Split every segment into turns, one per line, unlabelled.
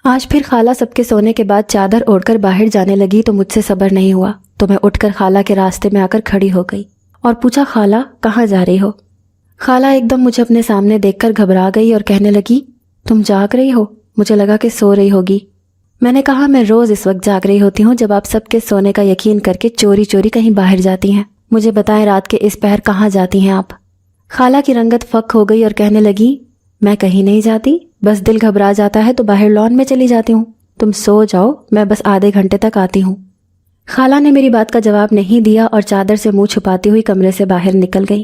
آج پھر خالہ سب کے سونے کے بعد چادر اوڑھ کر باہر جانے لگی تو مجھ سے صبر نہیں ہوا، تو میں اٹھ کر خالہ کے راستے میں آ کر کھڑی ہو گئی اور پوچھا، خالہ کہاں جا رہی ہو؟ خالہ ایک دم مجھے اپنے سامنے دیکھ کر گھبرا گئی اور کہنے لگی، تم جاگ رہی ہو؟ مجھے لگا کہ سو رہی ہوگی۔ میں نے کہا، میں روز اس وقت جاگ رہی ہوتی ہوں جب آپ سب کے سونے کا یقین کر کے چوری چوری کہیں باہر جاتی ہیں۔ مجھے بتائیں رات کے اس پہر کہاں جاتی ہیں آپ؟ خالہ کی رنگت فک ہو گئی اور کہنے لگی، میں کہیں نہیں جاتی، بس دل گھبرا جاتا ہے تو باہر لان میں چلی جاتی ہوں، تم سو جاؤ، میں بس آدھے گھنٹے تک آتی ہوں۔ خالہ نے میری بات کا جواب نہیں دیا اور چادر سے منہ چھپاتی ہوئی کمرے سے باہر نکل گئی۔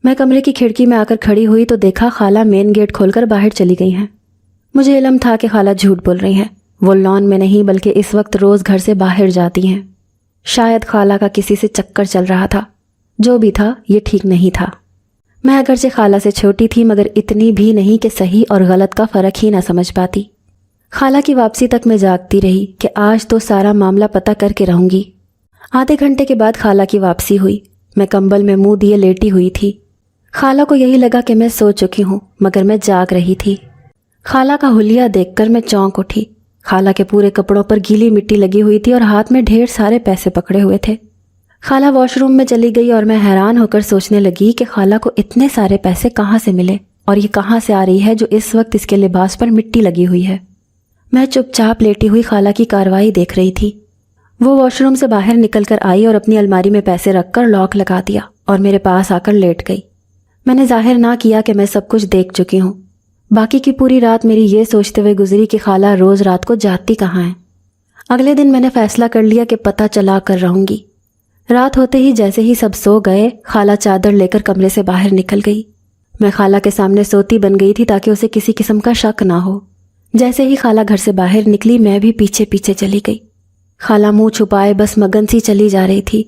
میں کمرے کی کھڑکی میں آ کر کھڑی ہوئی تو دیکھا خالہ مین گیٹ کھول کر باہر چلی گئی ہیں۔ مجھے علم تھا کہ خالہ جھوٹ بول رہی ہیں، وہ لان میں نہیں بلکہ اس وقت روز گھر سے باہر جاتی ہیں۔ شاید خالہ کا کسی سے چکر چل رہا تھا، جو بھی تھا یہ ٹھیک نہیں تھا۔ میں اگرچہ خالہ سے چھوٹی تھی مگر اتنی بھی نہیں کہ صحیح اور غلط کا فرق ہی نہ سمجھ پاتی۔ خالہ کی واپسی تک میں جاگتی رہی کہ آج تو سارا معاملہ پتہ کر کے رہوں گی۔ آدھے گھنٹے کے بعد خالہ کی واپسی ہوئی۔ میں کمبل میں منہ دیے لیٹی ہوئی تھی۔ خالہ کو یہی لگا کہ میں سو چکی ہوں مگر میں جاگ رہی تھی۔ خالہ کا حلیہ دیکھ کر میں چونک اٹھی۔ خالہ کے پورے کپڑوں پر گیلی مٹی لگی ہوئی تھی اور ہاتھ میں ڈھیر سارے پیسے پکڑے ہوئے تھے۔ خالہ واش روم میں چلی گئی اور میں حیران ہو کر سوچنے لگی کہ خالہ کو اتنے سارے پیسے کہاں سے ملے اور یہ کہاں سے آ رہی ہے جو اس وقت اس کے لباس پر مٹی لگی ہوئی ہے۔ میں چپ چاپ لیٹی ہوئی خالہ کی کارروائی دیکھ رہی تھی۔ وہ واش روم سے باہر نکل کر آئی اور اپنی الماری میں پیسے رکھ کر لاک لگا دیا اور میرے پاس آ کر لیٹ گئی۔ میں نے ظاہر نہ کیا کہ میں سب کچھ دیکھ چکی ہوں۔ باقی کی پوری رات میری یہ سوچتے ہوئے گزری کہ خالہ روز رات کو جاتی کہاں ہے۔ اگلے دن میں نے فیصلہ کر لیا کہ پتہ چلا کر رہوں گی۔ رات ہوتے ہی جیسے ہی سب سو گئے، خالہ چادر لے کر کمرے سے باہر نکل گئی۔ میں خالہ کے سامنے سوتی بن گئی تھی تاکہ اسے کسی قسم کا شک نہ ہو۔ جیسے ہی خالہ گھر سے باہر نکلی میں بھی پیچھے پیچھے چلی گئی۔ خالہ منہ چھپائے بس مگن سی چلی جا رہی تھی۔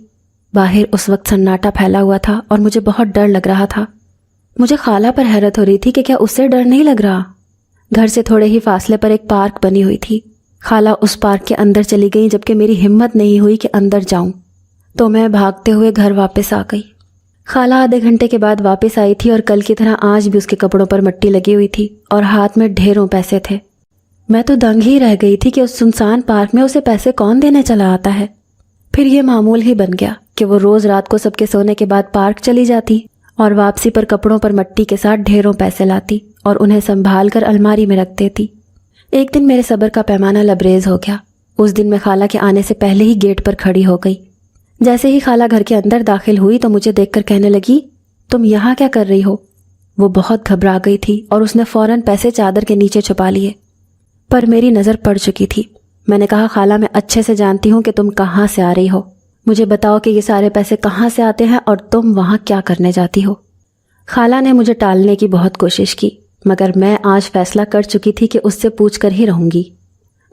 باہر اس وقت سناٹا پھیلا ہوا تھا اور مجھے بہت ڈر لگ رہا تھا۔ مجھے خالہ پر حیرت ہو رہی تھی کہ کیا اسے ڈر نہیں لگ رہا۔ گھر سے تھوڑے ہی فاصلے پر ایک پارک بنی ہوئی تھی۔ خالہ اس پارک کے اندر چلی گئی جبکہ میری ہمت نہیں ہوئی کہ اندر جاؤں، تو میں بھاگتے ہوئے گھر واپس آ گئی۔ خالہ آدھے گھنٹے کے بعد واپس آئی تھی اور کل کی طرح آج بھی اس کے کپڑوں پر مٹی لگی ہوئی تھی اور ہاتھ میں ڈھیروں پیسے تھے۔ میں تو دنگ ہی رہ گئی تھی کہ اس سنسان پارک میں اسے پیسے کون دینے چلا آتا ہے۔ پھر یہ معمول ہی بن گیا کہ وہ روز رات کو سب کے سونے کے بعد پارک چلی جاتی اور واپسی پر کپڑوں پر مٹی کے ساتھ ڈھیروں پیسے لاتی اور انہیں سنبھال کر الماری میں رکھ دیتی۔ ایک دن میرے صبر کا پیمانہ لبریز ہو گیا۔ اس دن میں خالہ کے آنے سے پہلے ہی گیٹ پر کھڑی ہو گئی۔ جیسے ہی خالہ گھر کے اندر داخل ہوئی تو مجھے دیکھ کر کہنے لگی، تم یہاں کیا کر رہی ہو؟ وہ بہت گھبرا گئی تھی اور اس نے فوراً پیسے چادر کے نیچے چھپا لیے، پر میری نظر پڑ چکی تھی۔ میں نے کہا، خالہ میں اچھے سے جانتی ہوں کہ تم کہاں سے آ رہی ہو، مجھے بتاؤ کہ یہ سارے پیسے کہاں سے آتے ہیں اور تم وہاں کیا کرنے جاتی ہو؟ خالہ نے مجھے ٹالنے کی بہت کوشش کی مگر میں آج فیصلہ کر چکی تھی کہ اس سے پوچھ کر ہی رہوں گی۔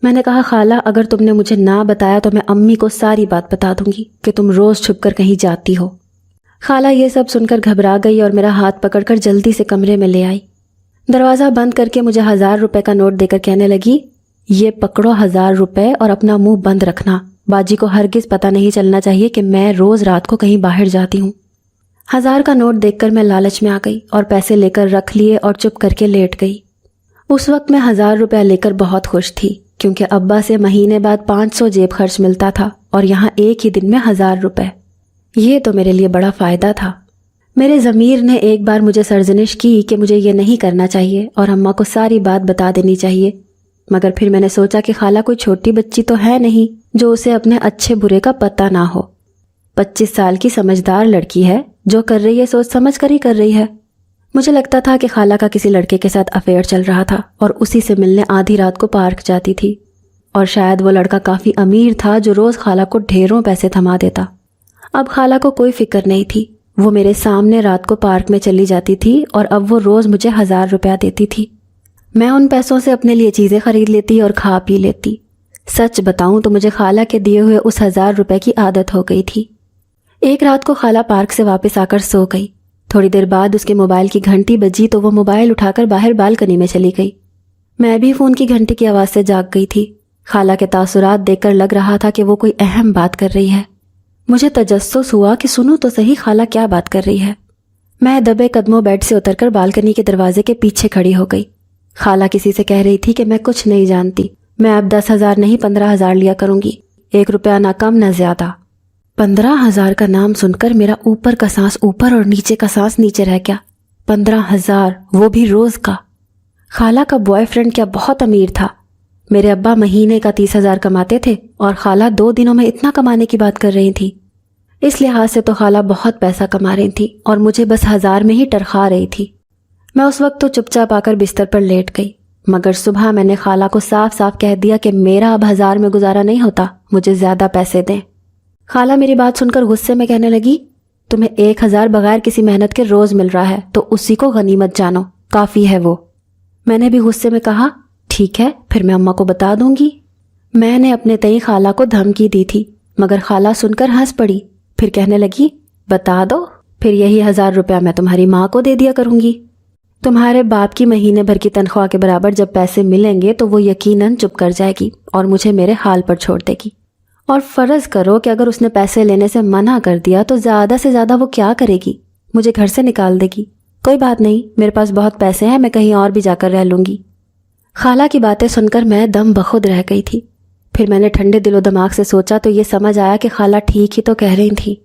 میں نے کہا، خالہ اگر تم نے مجھے نہ بتایا تو میں امی کو ساری بات بتا دوں گی کہ تم روز چھپ کر کہیں جاتی ہو۔ خالہ یہ سب سن کر گھبرا گئی اور میرا ہاتھ پکڑ کر جلدی سے کمرے میں لے آئی۔ دروازہ بند کر کے مجھے 1000 روپے کا نوٹ دے کر کہنے لگی، یہ پکڑو 1000 روپے اور اپنا منہ بند رکھنا، باجی کو ہرگز پتہ نہیں چلنا چاہیے کہ میں روز رات کو کہیں باہر جاتی ہوں۔ 1000 کا نوٹ دیکھ کر میں لالچ میں آ گئی اور پیسے لے کر رکھ لیے اور چپ کر کے لیٹ گئی۔ اس وقت میں 1000 روپے لے کر بہت خوش تھی کیونکہ ابا سے مہینے بعد 500 جیب خرچ ملتا تھا اور یہاں ایک ہی دن میں 1000 روپے۔ یہ تو میرے لیے بڑا فائدہ تھا۔ میرے ضمیر نے ایک بار مجھے سرزنش کی کہ مجھے یہ نہیں کرنا چاہیے اور اماں کو ساری بات بتا دینی چاہیے، مگر پھر میں نے سوچا کہ خالہ کوئی چھوٹی بچی تو ہے نہیں جو اسے اپنے اچھے برے کا پتہ نہ ہو۔ 25 سال کی سمجھدار لڑکی ہے، جو کر رہی ہے سوچ سمجھ کر ہی کر رہی ہے۔ مجھے لگتا تھا کہ خالہ کا کسی لڑکے کے ساتھ افیئر چل رہا تھا اور اسی سے ملنے آدھی رات کو پارک جاتی تھی، اور شاید وہ لڑکا کافی امیر تھا جو روز خالہ کو ڈھیروں پیسے تھما دیتا۔ اب خالہ کو کوئی فکر نہیں تھی، وہ میرے سامنے رات کو پارک میں چلی جاتی تھی اور اب وہ روز مجھے 1000 روپیہ دیتی تھی۔ میں ان پیسوں سے اپنے لیے چیزیں خرید لیتی اور کھا پی لیتی۔ سچ بتاؤں تو مجھے خالہ کے دیے ہوئے اس 1000 روپے کی عادت ہو گئی تھی۔ ایک رات کو خالہ پارک سے واپس آ کر سو گئی۔ تھوڑی دیر بعد اس کے موبائل کی گھنٹی بجی تو وہ موبائل اٹھا کر باہر بالکنی میں چلی گئی۔ میں بھی فون کی گھنٹی کی آواز سے جاگ گئی تھی۔ خالہ کے تاثرات دیکھ کر لگ رہا تھا کہ وہ کوئی اہم بات کر رہی ہے۔ مجھے تجسس ہوا کہ سنوں تو صحیح خالہ کیا بات کر رہی ہے۔ میں دبے قدموں بیڈ سے اتر کر بالکنی کے دروازے کے پیچھے کھڑی ہو گئی۔ خالہ کسی سے کہہ رہی تھی کہ میں کچھ نہیں جانتی، میں اب 10,000 نہیں 15,000 لیا کروں گی، 1 روپیہ نہ کم نہ زیادہ۔ 15,000 کا نام سن کر میرا اوپر کا سانس اوپر اور نیچے کا سانس نیچے رہ گیا۔ 15,000، وہ بھی روز کا۔ خالہ کا بوائے فرینڈ کیا بہت امیر تھا؟ میرے ابا مہینے کا 30,000 کماتے تھے اور خالہ 2 دنوں میں اتنا کمانے کی بات کر رہی تھی۔ اس لحاظ سے تو خالہ بہت پیسہ کما رہی تھی اور مجھے بس 1000 میں ہی ٹرخا رہی تھی۔ میں اس وقت تو چپ چاپ آ کر بستر پر لیٹ گئی، مگر صبح میں نے خالہ کو صاف صاف کہہ دیا کہ میرا اب 1000 میں گزارا نہیں ہوتا، مجھے زیادہ پیسے دیں۔ خالہ میری بات سن کر غصے میں کہنے لگی، تمہیں 1000 بغیر کسی محنت کے روز مل رہا ہے تو اسی کو غنیمت جانو، کافی ہے وہ۔ میں نے بھی غصے میں کہا، ٹھیک ہے، پھر میں اماں کو بتا دوں گی۔ میں نے اپنے تئیں خالہ کو دھمکی دی تھی، مگر خالہ سن کر ہنس پڑی، پھر کہنے لگی، بتا دو، پھر یہی 1000 روپیہ میں تمہاری ماں کو دے دیا کروں گی۔ تمہارے باپ کی مہینے بھر کی تنخواہ کے برابر جب پیسے ملیں گے تو وہ یقیناً چپ کر جائے گی اور مجھے میرے حال پر چھوڑ دے گی۔ اور فرض کرو کہ اگر اس نے پیسے لینے سے منع کر دیا تو زیادہ سے زیادہ وہ کیا کرے گی؟ مجھے گھر سے نکال دے گی۔ کوئی بات نہیں، میرے پاس بہت پیسے ہیں، میں کہیں اور بھی جا کر رہ لوں گی۔ خالہ کی باتیں سن کر میں دم بخود رہ گئی تھی۔ پھر میں نے ٹھنڈے دل و دماغ سے سوچا تو یہ سمجھ آیا کہ خالہ ٹھیک ہی تو کہہ رہی تھی۔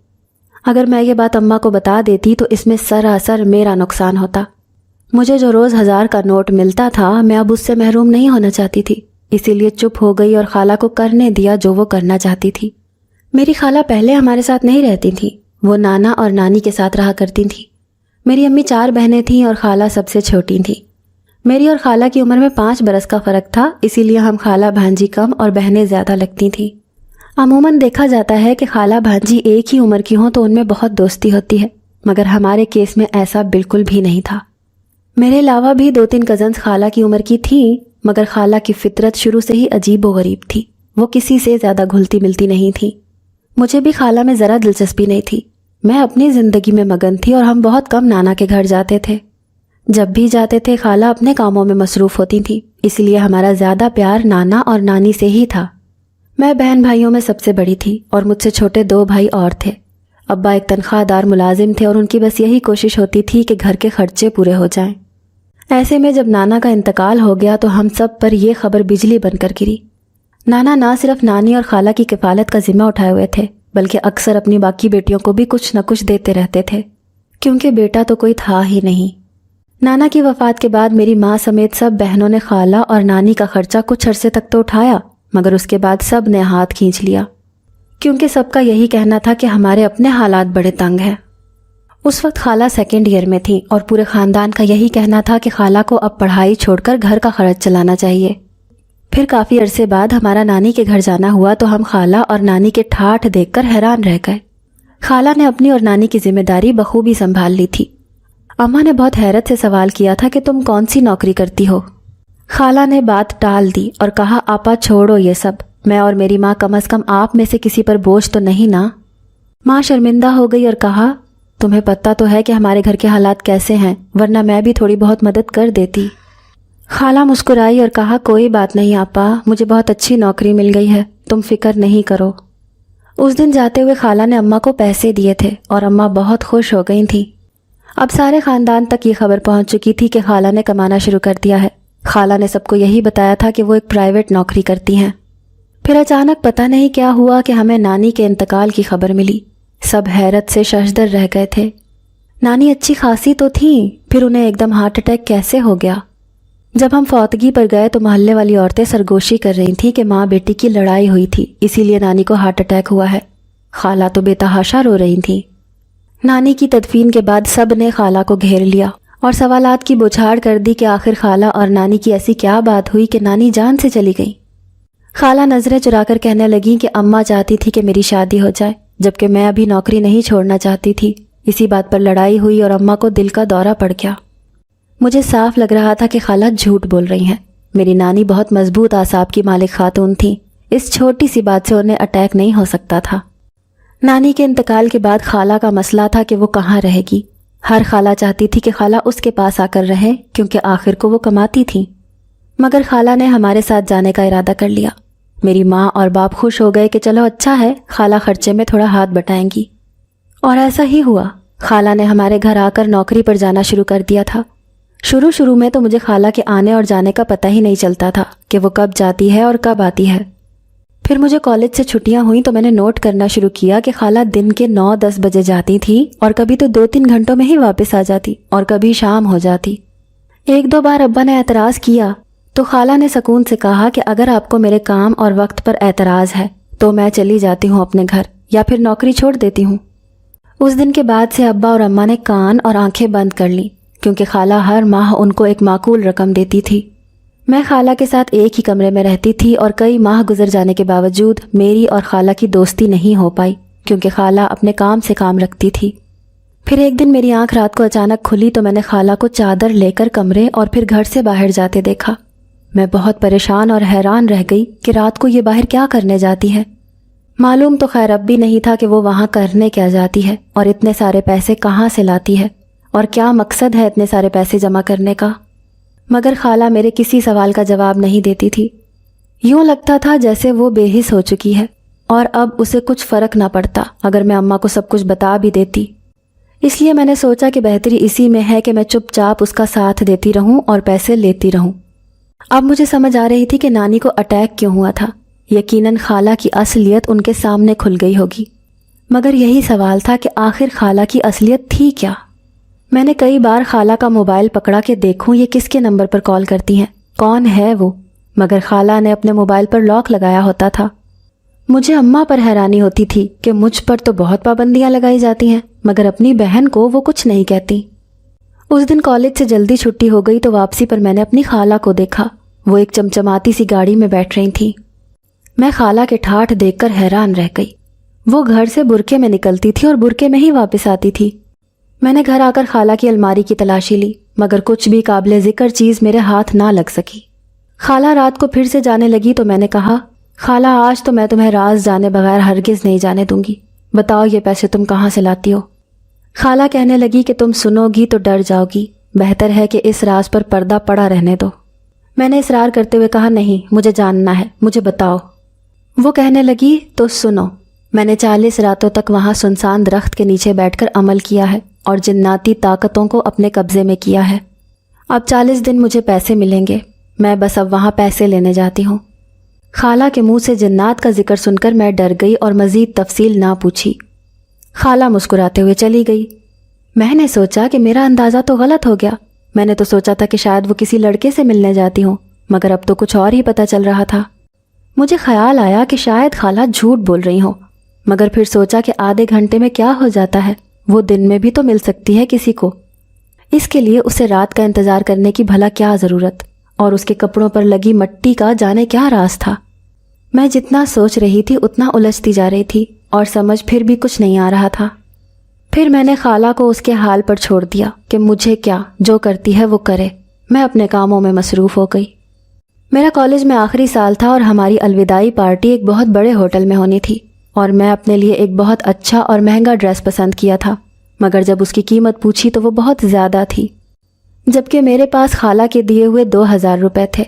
اگر میں یہ بات اماں کو بتا دیتی تو اس میں سراسر میرا نقصان ہوتا۔ مجھے جو روز 1000 کا نوٹ ملتا تھا میں اب اس سے محروم نہیں ہونا چاہتی تھی، اسی لیے چپ ہو گئی اور خالہ کو کرنے دیا جو وہ کرنا چاہتی تھی۔ میری خالہ پہلے ہمارے ساتھ نہیں رہتی تھیں، وہ نانا اور نانی کے ساتھ رہا کرتی تھیں۔ میری امی 4 بہنیں تھیں اور خالہ سب سے چھوٹی تھیں۔ میری اور خالہ کی عمر میں 5 برس کا فرق تھا، اسی لیے ہم خالہ بھانجی کم اور بہنیں زیادہ لگتی تھیں۔ عموماً دیکھا جاتا ہے کہ خالہ بھانجی ایک ہی عمر کی ہوں تو ان میں بہت دوستی ہوتی ہے، مگر ہمارے کیس میں ایسا بالکل بھی نہیں تھا۔ میرے علاوہ بھی 2-3 کزنز خالہ کی عمر کی تھیں، مگر خالہ کی فطرت شروع سے ہی عجیب و غریب تھی، وہ کسی سے زیادہ گھلتی ملتی نہیں تھی۔ مجھے بھی خالہ میں ذرا دلچسپی نہیں تھی، میں اپنی زندگی میں مگن تھی اور ہم بہت کم نانا کے گھر جاتے تھے۔ جب بھی جاتے تھے خالہ اپنے کاموں میں مصروف ہوتی تھی، اس لیے ہمارا زیادہ پیار نانا اور نانی سے ہی تھا۔ میں بہن بھائیوں میں سب سے بڑی تھی اور مجھ سے چھوٹے 2 بھائی اور تھے۔ ابا ایک تنخواہ دار ملازم تھے اور ان کی بس یہی کوشش ہوتی تھی کہ گھر کے خرچے پورے ہو جائیں۔ ایسے میں جب نانا کا انتقال ہو گیا تو ہم سب پر یہ خبر بجلی بن کر گری۔ نانا نہ صرف نانی اور خالہ کی کفالت کا ذمہ اٹھائے ہوئے تھے، بلکہ اکثر اپنی باقی بیٹیوں کو بھی کچھ نہ کچھ دیتے رہتے تھے، کیونکہ بیٹا تو کوئی تھا ہی نہیں۔ نانا کی وفات کے بعد میری ماں سمیت سب بہنوں نے خالہ اور نانی کا خرچہ کچھ عرصے تک تو اٹھایا، مگر اس کے بعد سب نے ہاتھ کھینچ لیا، کیونکہ سب کا یہی کہنا تھا کہ ہمارے اپنے حالات بڑے تنگ ہیں۔ اس وقت خالہ 2nd ایئر میں تھیں اور پورے خاندان کا یہی کہنا تھا کہ خالہ کو اب پڑھائی چھوڑ کر گھر کا خرچ چلانا چاہیے۔ پھر کافی عرصے بعد ہمارا نانی کے گھر جانا ہوا تو ہم خالہ اور نانی کے ٹھاٹھ دیکھ کر حیران رہ گئے۔ خالہ نے اپنی اور نانی کی ذمہ داری بخوبی سنبھال لی تھی۔ اماں نے بہت حیرت سے سوال کیا تھا کہ تم کون سی نوکری کرتی ہو؟ خالہ نے بات ٹال دی اور کہا، آپا چھوڑو یہ سب، میں اور میری ماں کم از کم آپ میں سے کسی پر بوجھ تو نہیں نا؟ ماں شرمندہ ہو گئی اور کہا، تمہیں پتہ تو ہے کہ ہمارے گھر کے حالات کیسے ہیں، ورنہ میں بھی تھوڑی بہت مدد کر دیتی۔ خالہ مسکرائی اور کہا، کوئی بات نہیں آپا، مجھے بہت اچھی نوکری مل گئی ہے، تم فکر نہیں کرو۔ اس دن جاتے ہوئے خالہ نے اماں کو پیسے دیے تھے اور اماں بہت خوش ہو گئی تھیں۔ اب سارے خاندان تک یہ خبر پہنچ چکی تھی کہ خالہ نے کمانا شروع کر دیا ہے۔ خالہ نے سب کو یہی بتایا تھا کہ وہ ایک پرائیویٹ نوکری کرتی ہیں۔ پھر اچانک پتہ نہیں کیا ہوا کہ ہمیں نانی کے انتقال کی خبر ملی۔ سب حیرت سے ششدر رہ گئے تھے۔ نانی اچھی خاصی تو تھیں، پھر انہیں ایک دم ہارٹ اٹیک کیسے ہو گیا؟ جب ہم فوتگی پر گئے تو محلے والی عورتیں سرگوشی کر رہی تھیں کہ ماں بیٹی کی لڑائی ہوئی تھی، اسی لیے نانی کو ہارٹ اٹیک ہوا ہے۔ خالہ تو بے تحاشا رو رہی تھیں۔ نانی کی تدفین کے بعد سب نے خالہ کو گھیر لیا اور سوالات کی بوچھاڑ کر دی کہ آخر خالہ اور نانی کی ایسی کیا بات ہوئی کہ نانی جان سے چلی گئی۔ خالہ نظریں چرا کر کہنے لگیں کہ اماں چاہتی تھی کہ میری شادی ہو جائے، جبکہ میں ابھی نوکری نہیں چھوڑنا چاہتی تھی۔ اسی بات پر لڑائی ہوئی اور اماں کو دل کا دورہ پڑ گیا۔ مجھے صاف لگ رہا تھا کہ خالہ جھوٹ بول رہی ہیں۔ میری نانی بہت مضبوط اعصاب کی مالک خاتون تھیں، اس چھوٹی سی بات سے انہیں اٹیک نہیں ہو سکتا تھا۔ نانی کے انتقال کے بعد خالہ کا مسئلہ تھا کہ وہ کہاں رہے گی۔ ہر خالہ چاہتی تھی کہ خالہ اس کے پاس آ کر رہے، کیونکہ آخر کو وہ کماتی تھیں، مگر خالہ نے ہمارے ساتھ جانے کا ارادہ کر لیا۔ میری ماں اور باپ خوش ہو گئے کہ چلو اچھا ہے، خالہ خرچے میں تھوڑا ہاتھ بٹائیں گی، اور ایسا ہی ہوا۔ خالہ نے ہمارے گھر آ کر نوکری پر جانا شروع کر دیا تھا۔ شروع میں تو مجھے خالہ کے آنے اور جانے کا پتہ ہی نہیں چلتا تھا کہ وہ کب جاتی ہے اور کب آتی ہے۔ پھر مجھے کالج سے چھٹیاں ہوئیں تو میں نے نوٹ کرنا شروع کیا کہ خالہ دن کے 9-10 بجے جاتی تھی اور کبھی تو 2-3 گھنٹوں میں ہی واپس آ جاتی اور کبھی شام ہو جاتی۔ 1-2 بار ابا نے اعتراض کیا تو خالہ نے سکون سے کہا کہ اگر آپ کو میرے کام اور وقت پر اعتراض ہے تو میں چلی جاتی ہوں اپنے گھر یا پھر نوکری چھوڑ دیتی ہوں۔ اس دن کے بعد سے ابا اور اماں نے کان اور آنکھیں بند کر لیں کیونکہ خالہ ہر ماہ ان کو ایک معقول رقم دیتی تھی۔ میں خالہ کے ساتھ ایک ہی کمرے میں رہتی تھی اور کئی ماہ گزر جانے کے باوجود میری اور خالہ کی دوستی نہیں ہو پائی کیونکہ خالہ اپنے کام سے کام رکھتی تھی۔ پھر ایک دن میری آنکھ رات کو اچانک کھلی تو میں نے خالہ کو چادر لے کر کمرے اور پھر گھر سے باہر جاتے دیکھا۔ میں بہت پریشان اور حیران رہ گئی کہ رات کو یہ باہر کیا کرنے جاتی ہے۔ معلوم تو خیر اب بھی نہیں تھا کہ وہ وہاں کرنے کیا جاتی ہے اور اتنے سارے پیسے کہاں سے لاتی ہے اور کیا مقصد ہے اتنے سارے پیسے جمع کرنے کا، مگر خالہ میرے کسی سوال کا جواب نہیں دیتی تھی۔ یوں لگتا تھا جیسے وہ بے حس ہو چکی ہے اور اب اسے کچھ فرق نہ پڑتا اگر میں اماں کو سب کچھ بتا بھی دیتی۔ اس لیے میں نے سوچا کہ بہتری اسی میں ہے کہ میں چپ چاپ اس کا ساتھ دیتی رہوں اور پیسے لیتی رہوں۔ اب مجھے سمجھ آ رہی تھی کہ نانی کو اٹیک کیوں ہوا تھا۔ یقیناً خالہ کی اصلیت ان کے سامنے کھل گئی ہوگی، مگر یہی سوال تھا کہ آخر خالہ کی اصلیت تھی کیا۔ میں نے کئی بار خالہ کا موبائل پکڑا کہ دیکھوں یہ کس کے نمبر پر کال کرتی ہیں، کون ہے وہ، مگر خالہ نے اپنے موبائل پر لاک لگایا ہوتا تھا۔ مجھے اماں پر حیرانی ہوتی تھی کہ مجھ پر تو بہت پابندیاں لگائی جاتی ہیں مگر اپنی بہن کو وہ کچھ نہیں کہتی۔ اس دن کالج سے جلدی چھٹی ہو گئی تو واپسی پر میں نے اپنی خالہ کو دیکھا۔ وہ ایک چمچماتی سی گاڑی میں بیٹھ رہی تھیں۔ میں خالہ کے ٹھاٹھ دیکھ کر حیران رہ گئی۔ وہ گھر سے برقعے میں نکلتی تھی اور برقعے میں ہی واپس آتی تھی۔ میں نے گھر آ کر خالہ کی الماری کی تلاشی لی مگر کچھ بھی قابل ذکر چیز میرے ہاتھ نہ لگ سکی۔ خالہ رات کو پھر سے جانے لگی تو میں نے کہا، خالہ آج تو میں تمہیں راز جانے بغیر ہرگز نہیں جانے دوں گی، بتاؤ یہ پیسے تم کہاں سے لاتی ہو۔ خالہ کہنے لگی کہ تم سنو گی تو ڈر جاؤ گی، بہتر ہے کہ اس راز پر پردہ پڑا رہنے دو۔ میں نے اصرار کرتے ہوئے کہا، نہیں مجھے جاننا ہے، مجھے بتاؤ۔ وہ کہنے لگی، تو سنو، میں نے 40 راتوں تک وہاں سنسان درخت کے نیچے بیٹھ کر عمل کیا ہے اور جناتی طاقتوں کو اپنے قبضے میں کیا ہے۔ اب 40 دن مجھے پیسے ملیں گے، میں بس اب وہاں پیسے لینے جاتی ہوں۔ خالہ کے منہ سے جنات کا ذکر سن کر میں ڈر گئی اور مزید تفصیل نہ پوچھی۔ خالہ مسکراتے ہوئے چلی گئی۔ میں نے سوچا کہ میرا اندازہ تو غلط ہو گیا۔ میں نے تو سوچا تھا کہ شاید وہ کسی لڑکے سے ملنے جاتی ہوں، مگر اب تو کچھ اور ہی پتہ چل رہا تھا۔ مجھے خیال آیا کہ شاید خالہ جھوٹ بول رہی ہوں، مگر پھر سوچا کہ آدھے گھنٹے میں کیا ہو جاتا ہے، وہ دن میں بھی تو مل سکتی ہے کسی کو۔ اس کے لیے اسے رات کا انتظار کرنے کی بھلا کیا ضرورت، اور اس کے کپڑوں پر لگی مٹی کا جانے کیا راز تھا۔ میں جتنا سوچ رہی تھی اتنا الجھتی جا رہی تھی اور سمجھ پھر بھی کچھ نہیں آ رہا تھا۔ پھر میں نے خالہ کو اس کے حال پر چھوڑ دیا کہ مجھے کیا، جو کرتی ہے وہ کرے۔ میں اپنے کاموں میں مصروف ہو گئی۔ میرا کالج میں آخری سال تھا اور ہماری الوداعی پارٹی ایک بہت بڑے ہوٹل میں ہونی تھی، اور میں اپنے لیے ایک بہت اچھا اور مہنگا ڈریس پسند کیا تھا، مگر جب اس کی قیمت پوچھی تو وہ بہت زیادہ تھی، جبکہ میرے پاس خالہ کے دیے ہوئے 2000 روپے تھے۔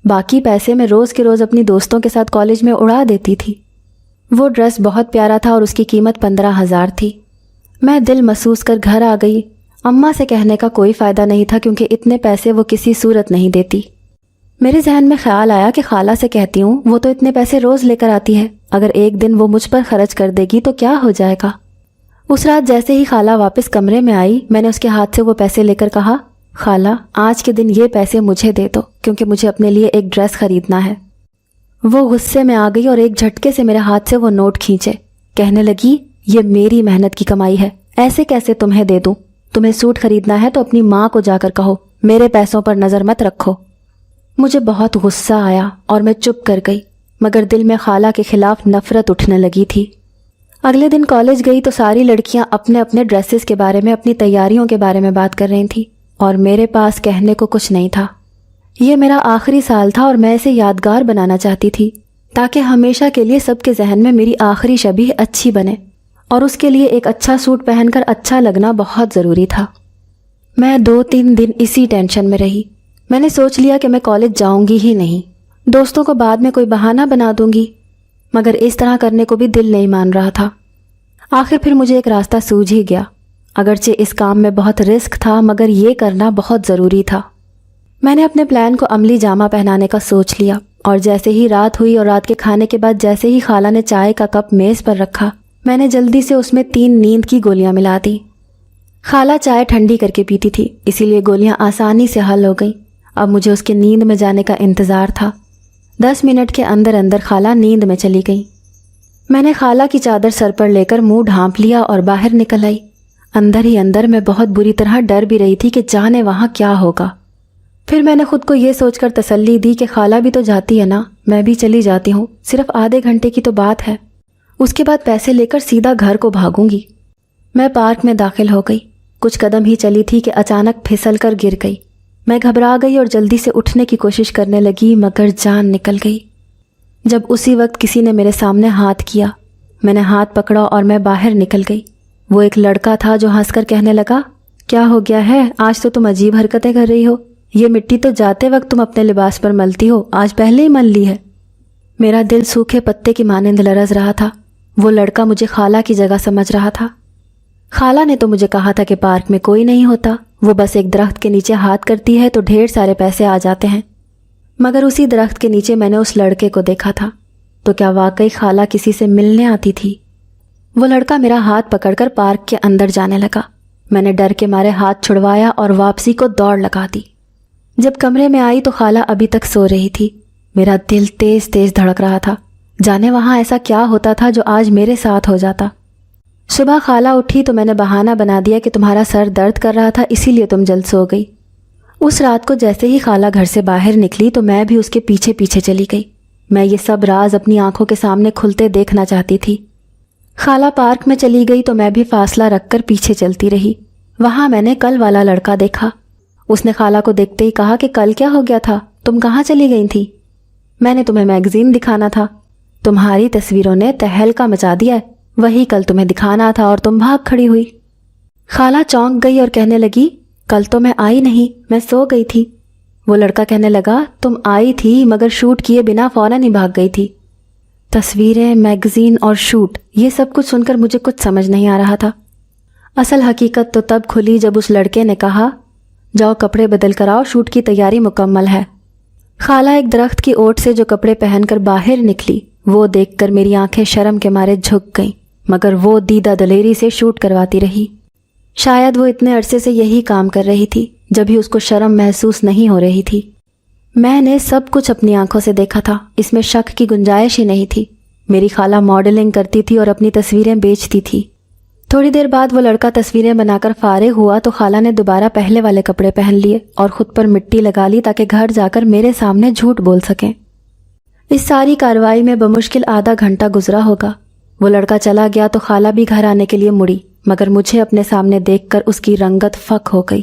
باقی پیسے میں روز کے روز اپنی دوستوں کے ساتھ کالج میں اڑا دیتی تھی۔ وہ ڈریس بہت پیارا تھا اور اس کی قیمت 15,000 تھی۔ میں دل محسوس کر گھر آ گئی۔ اماں سے کہنے کا کوئی فائدہ نہیں تھا کیونکہ اتنے پیسے وہ کسی صورت نہیں دیتی۔ میرے ذہن میں خیال آیا کہ خالہ سے کہتی ہوں، وہ تو اتنے پیسے روز لے کر آتی ہے، اگر ایک دن وہ مجھ پر خرچ کر دے گی تو کیا ہو جائے گا۔ اس رات جیسے ہی خالہ واپس کمرے میں آئی، میں نے اس کے ہاتھ سے وہ پیسے لے کر کہا، خالہ آج کے دن یہ پیسے مجھے دے دو کیونکہ مجھے اپنے لیے ایک ڈریس خریدنا ہے۔ وہ غصے میں آ گئی اور ایک جھٹکے سے میرے ہاتھ سے وہ نوٹ کھینچے۔ کہنے لگی، یہ میری محنت کی کمائی ہے، ایسے کیسے تمہیں دے دوں؟ تمہیں سوٹ خریدنا ہے تو اپنی ماں کو جا کر کہو، میرے پیسوں پر نظر مت رکھو۔ مجھے بہت غصہ آیا اور میں چپ کر گئی، مگر دل میں خالہ کے خلاف نفرت اٹھنے لگی تھی۔ اگلے دن کالج گئی تو ساری لڑکیاں اپنے اپنے ڈریسز کے بارے میں، اپنی تیاریوں کے بارے میں بات کر رہی تھیں اور میرے پاس کہنے کو کچھ نہیں تھا۔ یہ میرا آخری سال تھا اور میں اسے یادگار بنانا چاہتی تھی تاکہ ہمیشہ کے لیے سب کے ذہن میں میری آخری شبیہ اچھی بنے، اور اس کے لیے ایک اچھا سوٹ پہن کر اچھا لگنا بہت ضروری تھا۔ میں 2-3 دن اسی ٹینشن میں رہی۔ میں نے سوچ لیا کہ میں کالج جاؤں گی ہی نہیں، دوستوں کو بعد میں کوئی بہانہ بنا دوں گی، مگر اس طرح کرنے کو بھی دل نہیں مان رہا تھا۔ آخر پھر مجھے ایک راستہ سوجھ ہی گیا۔ اگرچہ اس کام میں بہت رسک تھا مگر یہ کرنا بہت ضروری تھا۔ میں نے اپنے پلان کو عملی جامہ پہنانے کا سوچ لیا، اور جیسے ہی رات ہوئی اور رات کے کھانے کے بعد جیسے ہی خالہ نے چائے کا کپ میز پر رکھا، میں نے جلدی سے اس میں 3 نیند کی گولیاں ملا دی۔ خالہ چائے ٹھنڈی کر کے پیتی تھی، اسی لیے گولیاں آسانی سے حل ہو گئیں۔ اب مجھے اس کے نیند میں جانے کا انتظار تھا۔ 10 منٹ کے اندر اندر خالہ نیند میں چلی گئی۔ میں نے خالہ کی چادر سر پر لے کر منہ ڈھانپ لیا اور باہر نکل آئی۔ اندر ہی اندر میں بہت بری طرح ڈر بھی رہی تھی کہ جانے وہاں کیا ہوگا۔ پھر میں نے خود کو یہ سوچ کر تسلی دی کہ خالہ بھی تو جاتی ہے نا، میں بھی چلی جاتی ہوں، صرف آدھے گھنٹے کی تو بات ہے، اس کے بعد پیسے لے کر سیدھا گھر کو بھاگوں گی۔ میں پارک میں داخل ہو گئی۔ کچھ قدم ہی چلی تھی کہ اچانک پھسل کر گر گئی۔ میں گھبرا گئی اور جلدی سے اٹھنے کی کوشش کرنے لگی مگر جان نکل گئی۔ جب اسی وقت کسی نے میرے سامنے ہاتھ کیا، میں نے ہاتھ پکڑا اور میں باہر نکل گئی۔ وہ ایک لڑکا تھا جو ہنس کر کہنے لگا، کیا ہو گیا ہے، آج تو تم عجیب حرکتیں کر رہی ہو، یہ مٹی تو جاتے وقت تم اپنے لباس پر ملتی ہو، آج پہلے ہی مل لی ہے۔ میرا دل سوکھے پتے کی مانند لرز رہا تھا۔ وہ لڑکا مجھے خالہ کی جگہ سمجھ رہا تھا۔ خالہ نے تو مجھے کہا تھا کہ پارک میں کوئی نہیں ہوتا، وہ بس ایک درخت کے نیچے ہاتھ کرتی ہے تو ڈھیر سارے پیسے آ جاتے ہیں، مگر اسی درخت کے نیچے میں نے اس لڑکے کو دیکھا تھا۔ تو کیا واقعی خالہ کسی سے ملنے آتی تھی؟ وہ لڑکا میرا ہاتھ پکڑ کر پارک کے اندر جانے لگا۔ میں نے ڈر کے مارے ہاتھ چھڑوایا اور واپسی کو دوڑ لگا دی۔ جب کمرے میں آئی تو خالہ ابھی تک سو رہی تھی۔ میرا دل تیز تیز دھڑک رہا تھا، جانے وہاں ایسا کیا ہوتا تھا جو آج میرے ساتھ ہو جاتا۔ صبح خالہ اٹھی تو میں نے بہانہ بنا دیا کہ تمہارا سر درد کر رہا تھا اسی لیے تم جلد سو گئی۔ اس رات کو جیسے ہی خالہ گھر سے باہر نکلی تو میں بھی اس کے پیچھے پیچھے چلی گئی۔ میں یہ سب راز اپنی آنکھوں کے سامنے کھلتے دیکھنا چاہتی تھی۔ خالہ پارک میں چلی گئی تو میں بھی فاصلہ رکھ کر پیچھے چلتی رہی۔ وہاں میں نے کل والا لڑکا دیکھا۔ اس نے خالہ کو دیکھتے ہی کہا کہ کل کیا ہو گیا تھا، تم کہاں چلی گئی تھی؟ میں نے تمہیں میگزین دکھانا تھا، تمہاری تصویروں نے تہلکا مچا دیا ہے، وہی کل تمہیں دکھانا تھا اور تم بھاگ کھڑی ہوئی۔ خالہ چونک گئی اور کہنے لگی، کل تو میں آئی نہیں، میں سو گئی تھی۔ وہ لڑکا کہنے لگا، تم آئی تھی مگر شوٹ کیے بنا فوراً ہی بھاگ گئی تھی۔ تصویریں، میگزین اور شوٹ، یہ سب کچھ سن کر مجھے کچھ سمجھ نہیں آ رہا تھا۔ اصل حقیقت تو تب کھلی جب اس لڑکے نے کہا، جاؤ کپڑے بدل کر آؤ، شوٹ کی تیاری مکمل ہے۔ خالہ ایک درخت کی اوٹ سے جو کپڑے پہن کر باہر نکلی، وہ دیکھ کر میری آنکھیں شرم کے مارے جھک گئیں، مگر وہ دیدہ دلیری سے شوٹ کرواتی رہی۔ شاید وہ اتنے عرصے سے یہی کام کر رہی تھی، جبھی اس کو شرم محسوس نہیں ہو رہی تھی۔ میں نے سب کچھ اپنی آنکھوں سے دیکھا تھا، اس میں شک کی گنجائش ہی نہیں تھی۔ میری خالہ ماڈلنگ کرتی تھی اور اپنی تصویریں بیچتی تھی۔ تھوڑی دیر بعد وہ لڑکا تصویریں بنا کر فارغ ہوا تو خالہ نے دوبارہ پہلے والے کپڑے پہن لیے اور خود پر مٹی لگا لی تاکہ گھر جا کر میرے سامنے جھوٹ بول سکیں۔ اس ساری کارروائی میں بمشکل آدھا گھنٹہ گزرا ہوگا۔ وہ لڑکا چلا گیا تو خالہ بھی گھر آنے کے لیے مڑی، مگر مجھے اپنے سامنے دیکھ کر اس کی رنگت فک ہو گئی۔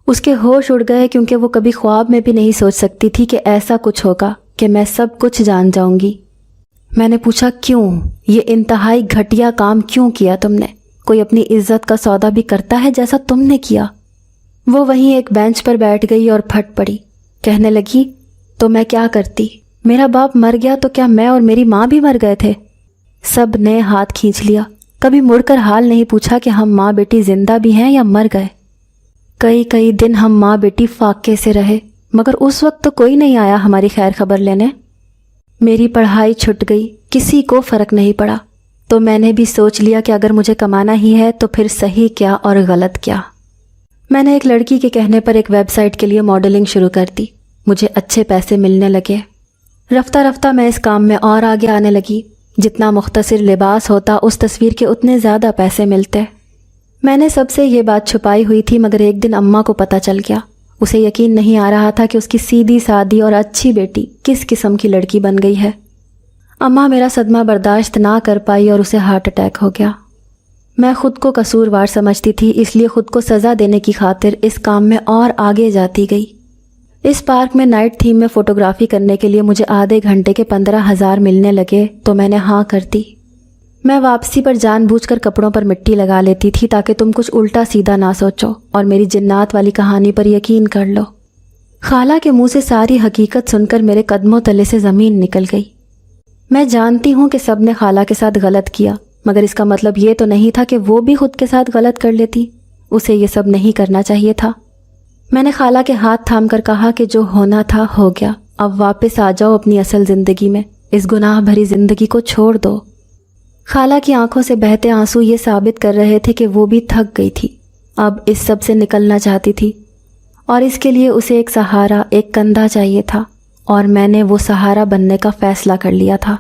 اس کے ہوش اڑ گئے کیونکہ وہ کبھی خواب میں بھی نہیں سوچ سکتی تھی کہ ایسا کچھ ہوگا کہ میں سب کچھ جان جاؤں گی۔ میں نے پوچھا، کیوں؟ یہ انتہائی گھٹیا کام کیوں کیا تم نے؟ کوئی اپنی عزت کا سودا بھی کرتا ہے جیسا تم نے کیا؟ وہ وہیں ایک بینچ پر بیٹھ گئی اور پھٹ پڑی، کہنے لگی، تو میں کیا کرتی؟ میرا باپ مر گیا تو کیا میں اور میری ماں بھی مر گئے تھے؟ سب نے ہاتھ کھینچ لیا، کبھی مڑ کر حال نہیں پوچھا کہ ہم ماں بیٹی زندہ بھی ہیں یا مر گئے۔ کئی دن ہم ماں بیٹی فاقے سے رہے، مگر اس وقت تو کوئی نہیں آیا ہماری خیر خبر لینے۔ میری پڑھائی چھٹ گئی، کسی کو فرق نہیں پڑا، تو میں نے بھی سوچ لیا کہ اگر مجھے کمانا ہی ہے تو پھر صحیح کیا اور غلط کیا۔ میں نے ایک لڑکی کے کہنے پر ایک ویب سائٹ کے لیے ماڈلنگ شروع کر دی۔ مجھے اچھے پیسے ملنے لگے۔ رفتہ رفتہ میں اس کام میں اور آگے آنے لگی۔ جتنا مختصر لباس ہوتا اس تصویر کے اتنے زیادہ پیسے ملتے۔ میں نے سب سے یہ بات چھپائی ہوئی تھی، مگر ایک دن اماں کو پتہ چل گیا۔ اسے یقین نہیں آ رہا تھا کہ اس کی سیدھی سادی اور اچھی بیٹی کس قسم کی لڑکی بن گئی ہے۔ اماں میرا صدمہ برداشت نہ کر پائی اور اسے ہارٹ اٹیک ہو گیا۔ میں خود کو قصوروار سمجھتی تھی، اس لیے خود کو سزا دینے کی خاطر اس کام میں اور آگے جاتی گئی۔ اس پارک میں نائٹ تھیم میں فوٹوگرافی کرنے کے لیے مجھے آدھے گھنٹے کے 15,000 ملنے لگے تو میں نے ہاں کر دی۔ میں واپسی پر جان بوجھ کر کپڑوں پر مٹی لگا لیتی تھی تاکہ تم کچھ الٹا سیدھا نہ سوچو اور میری جنات والی کہانی پر یقین کر لو۔ خالہ کے منہ سے ساری حقیقت سن کر میرے قدموں تلے سے زمین نکل گئی۔ میں جانتی ہوں کہ سب نے خالہ کے ساتھ غلط کیا، مگر اس کا مطلب یہ تو نہیں تھا کہ وہ بھی خود کے ساتھ غلط کر لیتی. اسے یہ سب نہیں کرنا چاہیے تھا. میں نے خالہ کے ہاتھ تھام کر کہا کہ جو ہونا تھا ہو گیا، اب واپس آ جاؤ اپنی اصل زندگی میں، اس گناہ بھری زندگی کو چھوڑ دو. خالہ کی آنکھوں سے بہتے آنسو یہ ثابت کر رہے تھے کہ وہ بھی تھک گئی تھی، اب اس سب سے نکلنا چاہتی تھی، اور اس کے لیے اسے ایک سہارا، ایک کندھا چاہیے تھا، اور میں نے وہ سہارا بننے کا فیصلہ کر لیا تھا.